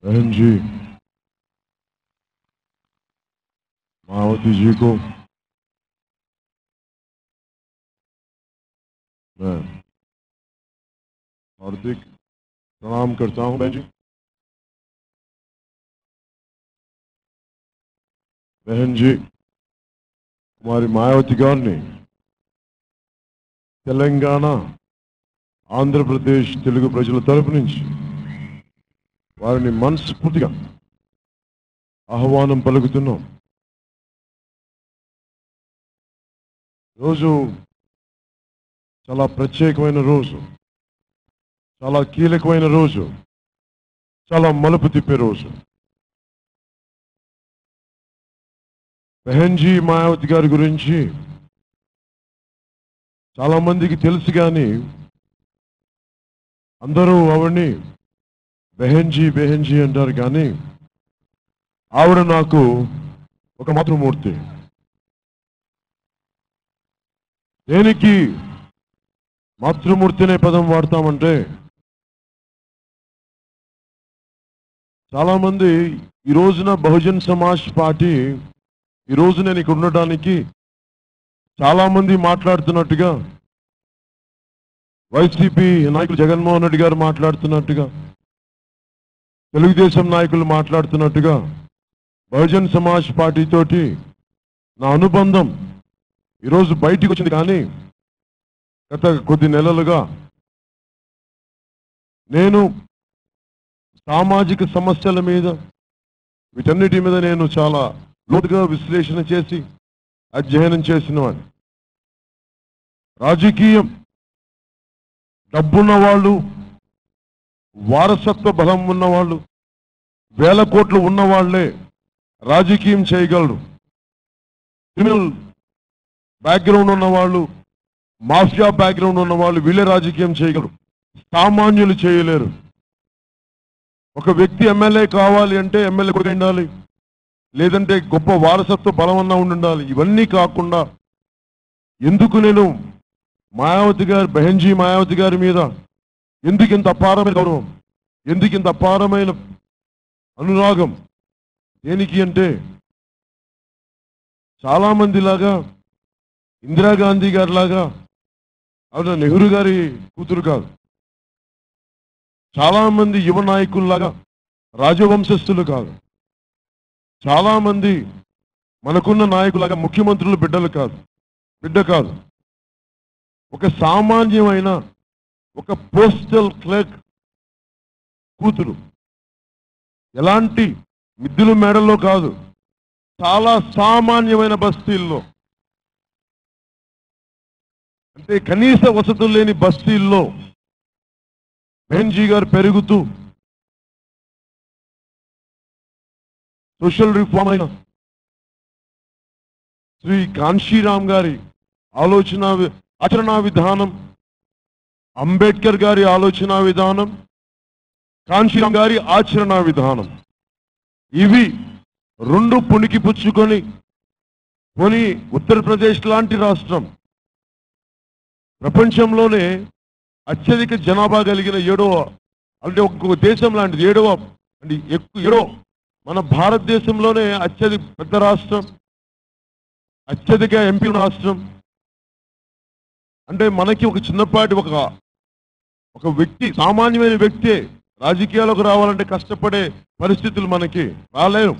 बहन जी मायावती जी को मैं हार्दिक प्रणाम करता हूं। बहन जी, कुमारी मायावती गारिनी తెలంగాణ ఆంధ్రప్రదేశ్ తెలుగు ప్రజల తరపు నుంచి వారిని మనస్ఫూర్తిగా ఆహ్వానం పలుకుతున్నాం. రోజు చాలా ప్రత్యేకమైన రోజు, చాలా కీలకమైన రోజు, చాలా మలుపు తిప్పే రోజు. బహన్ జీ మాయావతి గారి గురించి చాలా మందికి తెలుసు, కానీ అందరూ ఆవిడ్ని బహన్ జీ అంటారు. కానీ ఆవిడ నాకు ఒక మాతృమూర్తి. దేనికి మాతృమూర్తి అనే పదం వాడతామంటే, చాలా మంది ఈ రోజున బహుజన్ సమాజ్ పార్టీ ఈ రోజు నేను ఇక్కడ ఉండడానికి చాలా మంది మాట్లాడుతున్నట్టుగా, వైసీపీ నాయకులు జగన్మోహన్ రెడ్డి గారు మాట్లాడుతున్నట్టుగా, తెలుగుదేశం నాయకులు మాట్లాడుతున్నట్టుగా బహుజన్ సమాజ్ పార్టీ తోటి నా అనుబంధం ఈరోజు బయటికి వచ్చింది. కానీ గత కొద్ది నెలలుగా నేను సామాజిక సమస్యల మీద, వీటన్నిటి మీద నేను చాలా లోతుగా విశ్లేషణ చేసి అధ్యయనం చేసినవాడిని. రాజకీయం డబ్బున్న వాళ్ళు, వారసత్వ బలం ఉన్నవాళ్ళు, వేల కోట్లు ఉన్నవాళ్లే రాజకీయం చేయగలరు. క్రిమినల్ బ్యాక్గ్రౌండ్ ఉన్నవాళ్ళు, మాఫియా బ్యాక్గ్రౌండ్ ఉన్నవాళ్ళు వీళ్ళే రాజకీయం చేయగలరు, సామాన్యులు చేయలేరు. ఒక వ్యక్తి ఎమ్మెల్యే కావాలి అంటే ఎమ్మెల్యే కూడా ఉండాలి, లేదంటే గొప్ప వారసత్వ బలం అన్నా ఉండాలి. ఇవన్నీ కాకుండా ఎందుకు నేను మాయావతి గారు, బహన్ జీ మాయావతి గారి మీద ఎందుకు ఇంత అపారమైన గౌరవం, ఎందుకు ఇంత అపారమైన అనురాగం? దేనికి అంటే, చాలా మందిలాగా ఇందిరాగాంధీ గారి లాగా ఆవిడ నెహ్రూ గారి కూతురు కాదు. చాలా మంది యువ నాయకుల్లాగా రాజవంశస్థులు కాదు. చాలా మంది మనకున్న నాయకులాగా ముఖ్యమంత్రులు బిడ్డ కాదు. ఒక సామాన్యమైన ఒక పోస్టల్ క్లర్క్ కూతురు. ఎలాంటి మిద్దుల మేడల్లో కాదు, చాలా సామాన్యమైన బస్తీల్లో, అంటే కనీస వసతులు లేని బస్తీల్లో బహన్ జీ గారు పెరుగుతూ సోషల్ రిఫార్మ్ అయిన శ్రీ కాన్షీరామ్ గారి ఆచరణా విధానం, అంబేద్కర్ గారి ఆలోచన విధానం, కాన్షీరామ్ గారి ఆచరణా విధానం, ఇవి రెండు పుణికి పుచ్చుకొని కొని ఉత్తరప్రదేశ్ లాంటి రాష్ట్రం ప్రపంచంలోనే అత్యధిక జనాభా కలిగిన అంటే ఒక్కొక్క దేశం లాంటిది ఏడో మన భారతదేశంలోనే అత్యధిక పెద్ద రాష్ట్రం, అత్యధిక ఎంపీ రాష్ట్రం. అంటే మనకి ఒక చిన్నపాటి ఒక వ్యక్తి, సామాన్యమైన వ్యక్తే రాజకీయాలకు రావాలంటే కష్టపడే పరిస్థితులు మనకి రాలేరు.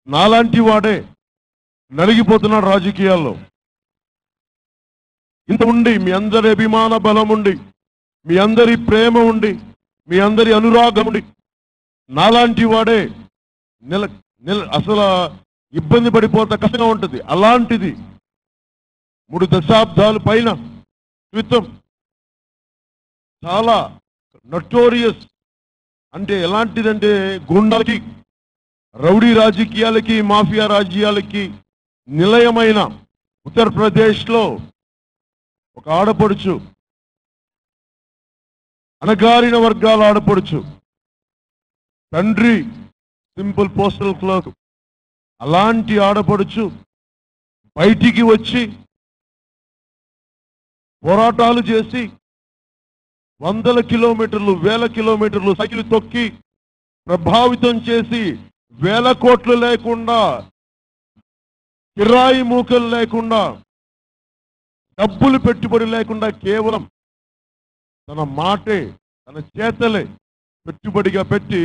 నాలాంటి వాడే నలిగిపోతున్నాడు రాజకీయాల్లో. ఇంత ఉండి, మీ అందరి అభిమాన బలం ఉండి, మీ అందరి ప్రేమ ఉండి, మీ అందరి అనురాగం ఉండి, నాలాంటి వాడే అసలు ఇబ్బంది పడిపోతా కష్టంగా ఉంటుంది. అలాంటిది 3 దశాబ్దాల పైన క్రితం చాలా నటోరియస్, అంటే ఎలాంటిదంటే గుండాలకి, రౌడీ రాజకీయాలకి, మాఫియా రాజకీయాలకి నిలయమైన ఉత్తరప్రదేశ్లో ఒక ఆడపడుచు, అణగారిన వర్గాల ఆడపడుచు, తండ్రి సింపుల్ పోస్టల్ క్లర్క్. అలాంటి ఆడపడుచు బయటికి వచ్చి పోరాటాలు చేసి 100 కిలోమీటర్లు, 1000 కిలోమీటర్లు సైకిల్ తొక్కి ప్రభావితం చేసి వేల కోట్లు లేకుండా, కిరాయి మూకలు లేకుండా, డబ్బులు పెట్టుబడి లేకుండా కేవలం తన మాటే, తన చేతలే పెట్టుబడిగా పెట్టి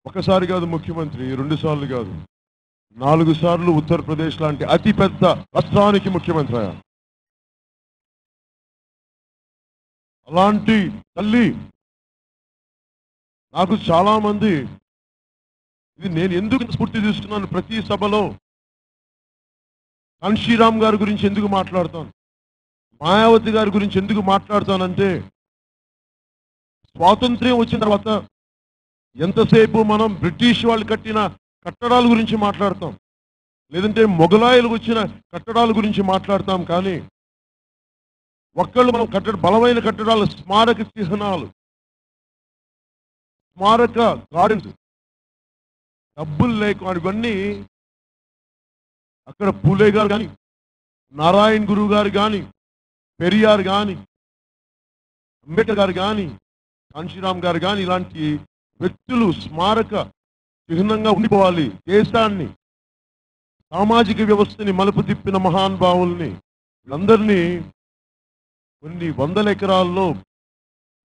ఒకసారి కాదు ముఖ్యమంత్రి, 2 సార్లు కాదు, 4 సార్లు ఉత్తరప్రదేశ్ లాంటి అతిపెద్ద రాష్ట్రానికి ముఖ్యమంత్రి అయ్యారు. అలాంటి తల్లి నాకు చాలా మంది, ఇది నేను ఎందుకు స్ఫూర్తి తీసుకున్నాను, ప్రతి సభలో కాన్షీరామ్ గారి గురించి ఎందుకు మాట్లాడతాను, మాయావతి గారి గురించి ఎందుకు మాట్లాడతానంటే, స్వాతంత్ర్యం వచ్చిన తర్వాత ఎంతసేపు మనం బ్రిటిష్ వాళ్ళు కట్టిన కట్టడాల గురించి మాట్లాడతాం, లేదంటే మొఘలాయులు వచ్చిన కట్టడాల గురించి మాట్లాడతాం. కానీ ఒక్కళ్ళు మనం బలమైన కట్టడాలు, స్మారక చిహ్నాలు, స్మారక గార్డెన్స్, డబ్బులు లేకుండా ఇవన్నీ అక్కడ పూలే గారు కానీ, నారాయణ గురువు గారు కానీ, పెరియార్ కానీ, అంబేద్కర్ గారు కానీ, కాన్షీరామ్ గారు కానీ, ఇలాంటి వ్యక్తులు స్మారక చిహ్నంగా ఉండిపోవాలి. దేశాన్ని, సామాజిక వ్యవస్థని మలుపు తిప్పిన మహానుభావుల్ని, వీళ్ళందరినీ కొన్ని వందల ఎకరాల్లో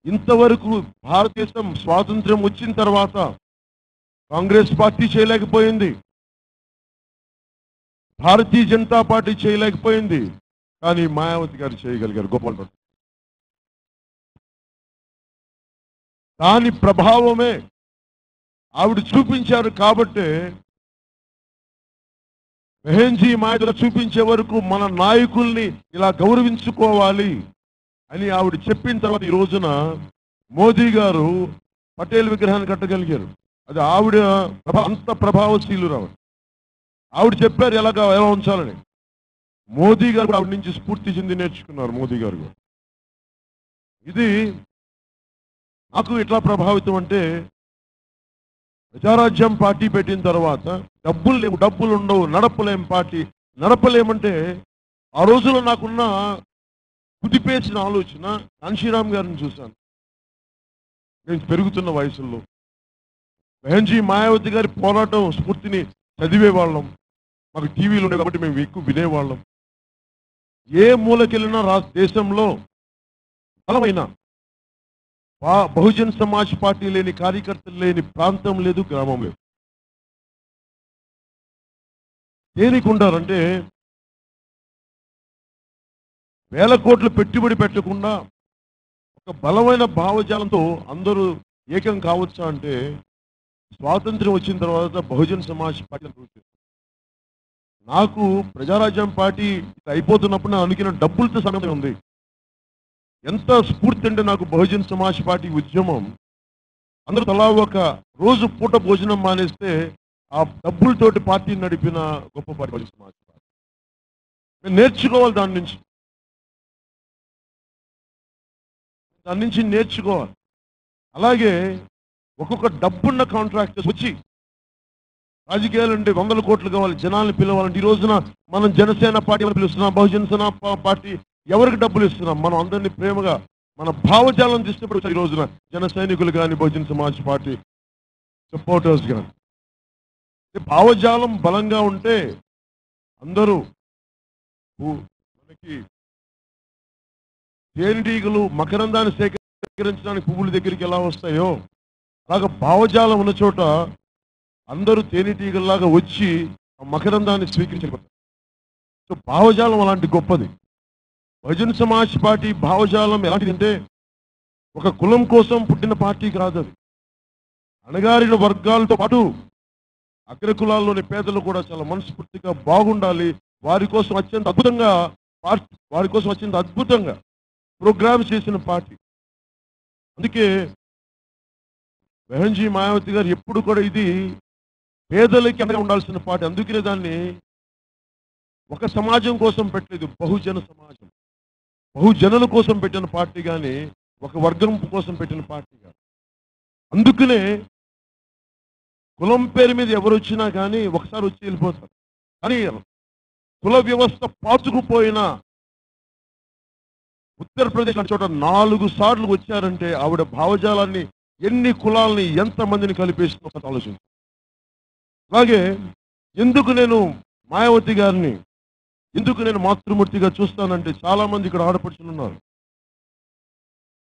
ఇంతవరకు భారతదేశం స్వాతంత్ర్యం వచ్చిన తర్వాత కాంగ్రెస్ పార్టీ చేయలేకపోయింది, భారతీయ జనతా పార్టీ చేయలేకపోయింది. కానీ మాయావతి గారు చేయగలిగారు. గోపాల్. దాని ప్రభావమే ఆవిడ చూపించారు. కాబట్టి బెహెన్జీ మాయలో చూపించే వరకు మన నాయకుల్ని ఇలా గౌరవించుకోవాలి అని ఆవిడ చెప్పిన తర్వాత ఈ రోజున మోదీ గారు పటేల్ విగ్రహాన్ని కట్టగలిగారు. అది ఆవిడ అంత ప్రభావశీలురావు. ఆవిడ చెప్పారు ఎలా ఉంచాలని. మోదీ గారు ఆవిడ నుంచి స్ఫూర్తి చెంది నేర్చుకున్నారు. మోదీ గారు ఇది నాకు ఎట్లా ప్రభావితం అంటే, ప్రజారాజ్యం పార్టీ పెట్టిన తర్వాత డబ్బులు ఉండవు, నడపలేం పార్టీ. నడపలేమంటే ఆ రోజులో నాకున్న కుదిపేసిన ఆలోచన, కాన్షీరామ్ గారిని చూశాను నేను పెరుగుతున్న వయసులో. బెహెన్జీ మాయావతి గారి పోరాటం స్ఫూర్తిని చదివేవాళ్ళం. మాకు టీవీలు ఉండే కాబట్టి మేము ఎక్కువ వినేవాళ్ళం. ఏ మూలకెళ్ళినా దేశంలో బలమైన బహుజన్ సమాజ్ పార్టీ లేని, కార్యకర్తలు లేని ప్రాంతం లేదు, గ్రామం లేదు. దేనికి ఉంటారంటే, వేల కోట్లు పెట్టుబడి పెట్టకుండా ఒక బలమైన భావజాలంతో అందరూ ఏకం కావచ్చా అంటే, స్వాతంత్ర్యం వచ్చిన తర్వాత బహుజన్ సమాజ్ పార్టీ. నాకు ప్రజారాజ్యం పార్టీ అయిపోతున్నప్పుడు నాకు అనుకున్న డబ్బులతో సమయం ఉంది. ఎంత స్ఫూర్తి అంటే నాకు బహుజన్ సమాజ్ పార్టీ ఉద్యమం, అందరూ తలా ఒక రోజు పూట భోజనం మానేస్తే ఆ డబ్బులతోటి పార్టీ నడిపిన గొప్ప పార్టీ బహుజన్ సమాజ్ పార్టీ. నేను నేర్చుకోవాలి, దాని నుంచి నేర్చుకోవాలి. అలాగే ఒక్కొక్క డబ్బున్న కాంట్రాక్టర్స్ వచ్చి రాజకీయాలు అంటే 100 కోట్లు కావాలి, జనాలను పిలవాలంటే, ఈ రోజున మనం జనసేన పార్టీ పిలుస్తున్నాం, బహుజన్ సమాజ్ పార్టీ ఎవరికి డబ్బులు ఇస్తున్నాం? మనం అందరినీ ప్రేమగా మన భావజాలం తీసుకున్నప్పుడు ఈ రోజున జన సైనికులు కానీ, బహుజన్ సమాజ్ పార్టీ సపోర్టర్స్ కానీ భావజాలం బలంగా ఉంటే అందరూ, మనకి తేనెటీగలు మకరందాన్ని సేకరించడానికి పువ్వుల దగ్గరికి ఎలా వస్తాయో, అలాగా భావజాలం ఉన్న చోట అందరూ తేనెటీగల్లాగా వచ్చి ఆ మకరందాన్ని స్వీకరించబడతారు. సో భావజాలం అలాంటి గొప్పది. బహుజన్ సమాజ్ పార్టీ భావజాలం ఎలాంటిదంటే, ఒక కులం కోసం పుట్టిన పార్టీ కాదు అది. అణగారిన వర్గాలతో పాటు అగ్ర కులాల్లోని పేదలు కూడా చాలా మనస్ఫూర్తిగా బాగుండాలి, వారి కోసం అత్యంత అద్భుతంగా ప్రోగ్రామ్స్ చేసిన పార్టీ. అందుకే బెహెన్జీ మాయావతి గారు ఎప్పుడు కూడా ఇది పేదలకి అండగా ఉండాల్సిన పార్టీ. అందుకనే దాన్ని ఒక సమాజం కోసం పెట్టలేదు, బహుజన సమాజం, బహుజనుల కోసం పెట్టిన పార్టీ కానీ ఒక వర్గం కోసం పెట్టిన పార్టీ కాదు. అందుకనే కులం పేరు మీద ఎవరు వచ్చినా కానీ ఒకసారి వచ్చి వెళ్ళిపోతారు. కానీ కుల వ్యవస్థ పాతుకుపోయిన ఉత్తరప్రదేశ్ చోట 4 సార్లు వచ్చారంటే ఆవిడ భావజాలాన్ని ఎన్ని కులాలని ఎంతమందిని కలిపేసి ఒక ఆలోచించు. అలాగే ఎందుకు నేను మాయావతి గారిని ఎందుకు నేను మాతృమూర్తిగా చూస్తానంటే చాలా మంది ఇక్కడ ఆడపడుచులు ఉన్నారు.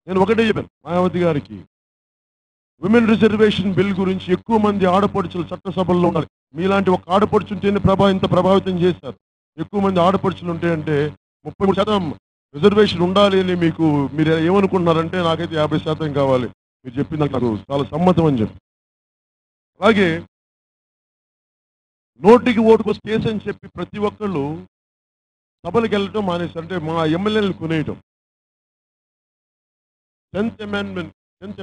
నేను ఒకటే చెప్పాను మాయావతి గారికి, విమెన్ రిజర్వేషన్ బిల్ గురించి ఎక్కువ మంది ఆడపడుచులు చట్టసభల్లో ఉన్నారు. మీలాంటి ఒక ఆడపడుచుంటేనే ఇంత ప్రభావితం చేశారు. ఎక్కువ మంది ఆడపడుచులు ఉంటే అంటే 33% రిజర్వేషన్ ఉండాలి అని మీరు ఏమనుకుంటున్నారంటే నాకైతే 50% కావాలి. మీరు చెప్పింది నాకు చాలా సమ్మతం అని చెప్పి. అలాగే నోటికి ఓటుకు కేసు అని చెప్పి ప్రతి ఒక్కళ్ళు సభలకు వెళ్ళటం మానేశారు. అంటే మా ఎమ్మెల్యేలను కొనేయటం. 10th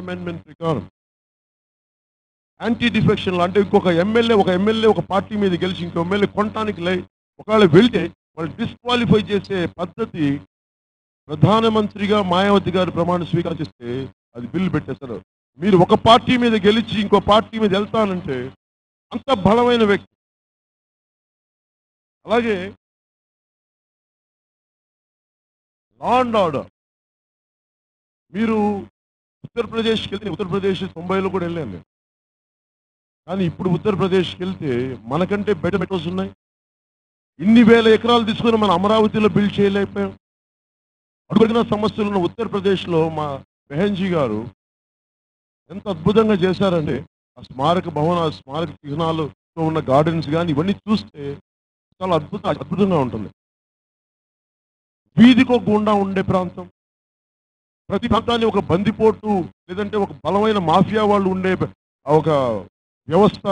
అమెండ్మెంట్ ప్రకారం యాంటీ డిఫెక్షన్ అంటే ఇంకొక ఎమ్మెల్యే ఒక పార్టీ మీద గెలిచి ఇంకో ఎమ్మెల్యే కొనటానికి ఒకవేళ వెళ్తే వాళ్ళు డిస్క్వాలిఫై చేసే పద్ధతి ప్రధానమంత్రిగా మాయావతి గారు ప్రమాణ స్వీకారం చేస్తే అది బిల్లు పెట్టేస్తారు. మీరు ఒక పార్టీ మీద గెలిచి ఇంకో పార్టీ మీద వెళ్తానంటే అంత బలమైన వ్యక్తి. అలాగే లా అండ్ ఆర్డర్ మీరు ఉత్తరప్రదేశ్కి వెళ్తే ఉత్తరప్రదేశ్ 90లో కూడా వెళ్ళాను నేను. కానీ ఇప్పుడు ఉత్తరప్రదేశ్కి వెళ్తే మనకంటే బెటర్ మెట్రోస్ ఉన్నాయి. ఇన్ని వేల ఎకరాలు తీసుకుని మన అమరావతిలో బిల్డ్ చేయలేకపోయాం. అడుగున సమస్యలు ఉన్న ఉత్తరప్రదేశ్లో మా బెహన్జీ గారు ఎంత అద్భుతంగా చేశారంటే ఆ స్మారక చిహ్నాలతో ఉన్న గార్డెన్స్ కానీ ఇవన్నీ చూస్తే చాలా అద్భుతంగా ఉంటుంది. వీధికి ఒక గుండా ఉండే ప్రాంతం, ప్రతి ప్రాంతాన్ని ఒక బందిపోటు లేదంటే ఒక బలమైన మాఫియా వాళ్ళు ఉండే ఒక వ్యవస్థ.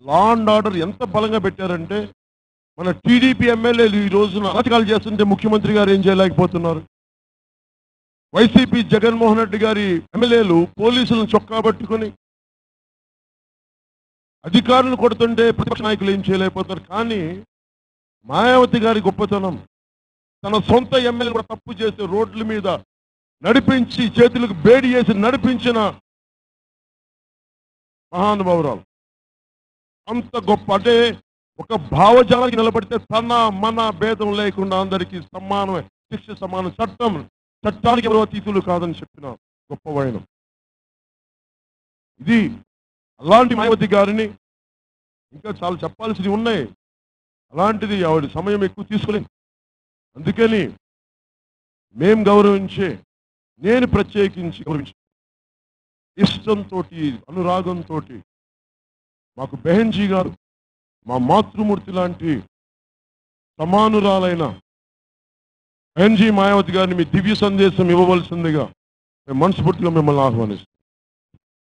లా అండ్ ఆర్డర్ ఎంత బలంగా పెట్టారంటే మన టీడీపీ ఎమ్మెల్యేలు ఈ రోజున అరాచకాలు చేస్తుంటే ముఖ్యమంత్రి గారు ఏం చేయలేకపోతున్నారు. వైసీపీ జగన్మోహన్ రెడ్డి గారి ఎమ్మెల్యేలు పోలీసులను చొక్కా పట్టుకొని అధికారులు కొడుతుంటే ప్రతిపక్ష నాయకులు ఏం చేయలేకపోతారు. కానీ మాయావతి గారి గొప్పతనం, తన సొంత ఎమ్మెల్యే కూడా తప్పు చేస్తే రోడ్ల మీద నడిపించి చేతులకు బేడి చేసి నడిపించిన మహానుభావురాలు. అంత గొప్ప అంటే ఒక భావజాలానికి నిలబడితే తన మన భేదం లేకుండా అందరికీ సమానమే శిక్ష, సమాన చట్టానికి ఎవరో అతీతులు కాదని చెప్పిన గొప్ప వైనం ఇది. అలాంటి మాయావతి గారిని ఇంకా చాలా చెప్పాల్సినవి ఉన్నాయి. అలాంటిది ఆవిడ సమయం ఎక్కువ తీసుకోలేదు. అందుకని నేను ప్రత్యేకించి గౌరవించి ఇష్టంతో అనురాగంతో మాకు బెహన్జీ గారు మా మాతృమూర్తి లాంటి సమానురాలైన బెహన్జీ మాయావతి గారిని మీ దివ్య సందేశం ఇవ్వవలసిందిగా మేము మనస్ఫూర్తిగా మిమ్మల్ని ఆహ్వానిస్తాం.